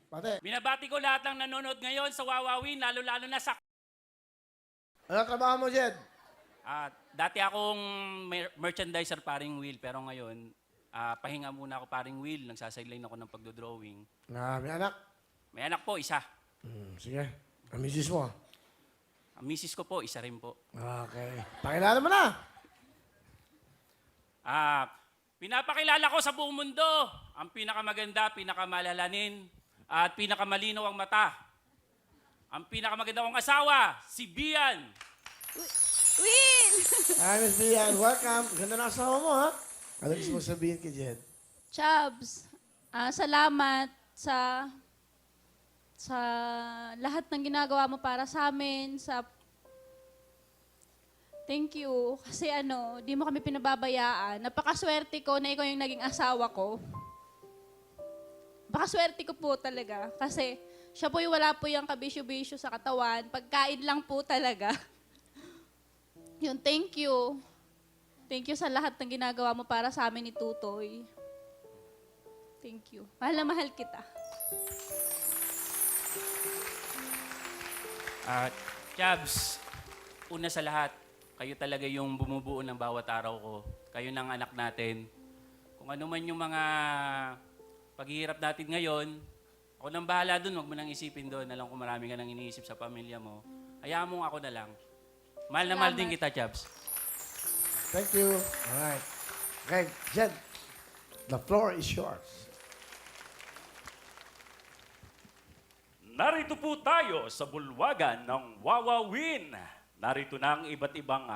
Pate, Binabati ko lahat ng nanonood ngayon sa Wawawin, lalo-lalo na sa... ano trabaho mo, Jed? Dati akong merchandiser paring Will, pero ngayon, pahinga muna ako paring Will. Nagsasideline ako ng pagdodrawing. May anak? May anak po, isa. Sige. Ang misis mo. Ang misis ko po, isa rin po. Okay. Pakilala mo na. Pinapakilala ko sa buong mundo ang pinakamaganda, pinakamalalanin, at pinakamalinaw ang mata. Ang pinakamaganda kong asawa, si Bian. Will! Hi, Miss Bian. Welcome. Ganda na asawa mo, ha? Ano gusto mo sabihin kay Jed? Chubbs, salamat sa lahat ng ginagawa mo para sa amin, Thank you. Kasi di mo kami pinababayaan. Napakaswerte ko na ikaw yung naging asawa ko. Napakaswerte ko po talaga. Kasi siya po yung wala po yung kabisyo-bisyo sa katawan. Pagkain lang po talaga. Yun, thank you. Thank you sa lahat ng ginagawa mo para sa amin ni Tutoy. Thank you. Mahal na mahal kita. Chabs, una sa lahat, kayo talaga yung bumubuo ng bawat araw ko. Kayo ng anak natin. Kung ano man yung mga paghihirap natin ngayon, ako nang bahala dun, huwag mo nang isipin doon. Alam ko marami ka nang iniisip sa pamilya mo. Hayaan mo ako na lang. Mahal na mahal din kita, Chabs. Thank you. Alright. Okay, Jed. The floor is yours. Narito po tayo sa bulwagan ng Wawawin. Narito na ang iba't ibang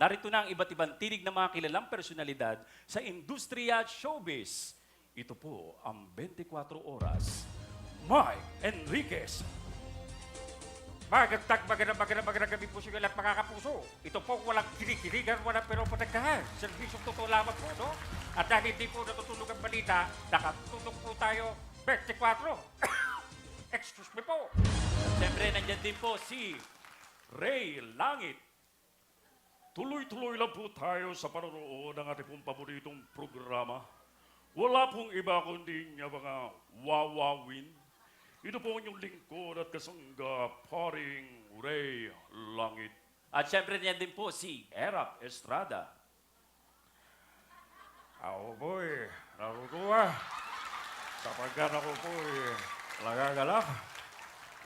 narito na ang iba't ibang tinig ng mga kilalang personalidad sa industriya at showbiz. Ito po ang 24 oras. Mike Enriquez. Magandang gabi po sa lahat mga kapuso. Ito po walang kinikiligan, walang pero patagkahan. Serbisyong totoo lamang po, no? At dahil hindi po natutulog ang balita, nakatulog po tayo 24. Excuse me po. Siyempre, nandyan din po si Ray Langit. Tuloy-tuloy lang po tayo sa panonood ng ating pong paboritong programa. Wala pong iba kundi niya mga Wawawin. Ito po ang inyong lingkod at kasangga, paring Ray Langit. At siyempre niyan din po si Erap Estrada. Ako po nakukuha. Sapagkat ako po nagagalak.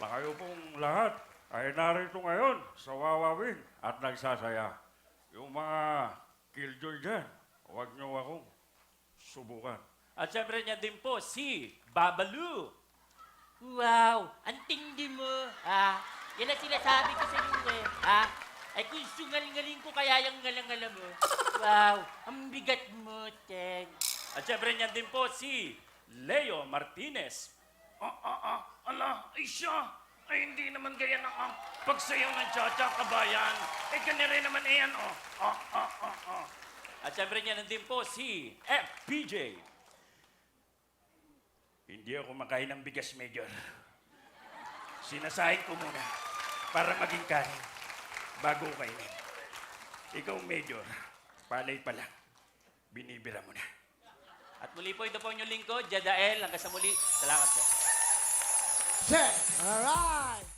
Na kayo pong lahat ay narito ngayon sa Wawawin at nagsasaya. Yung mga killjoy dyan, huwag niyo akong subukan. At siyempre niyan din po si Babalu. Wow, ang tindi mo. Yan ang sinasabi ko sa iyo eh. Ay kung sungal-ngaling ko kaya yung ngalang-ngala mo. Wow, ang bigat mo, Teng. At siyempre niyan din po si Leo Martinez. Ay siya! Ay hindi naman gaya ng pagsayaw ng Chacha Kabayan. Ganyan rin naman iyan, At siyempre niyan din po si FPJ. Hindi ako makain ng bigas, Major. Sinasahin ko muna para maging kanin bago ko kainin. Ikaw, Major, palay pa lang. Binibira mo na. At muli po ito po inyong lingkod, Jadael. Hanggang sa muli, salamat po. Jed! Alright!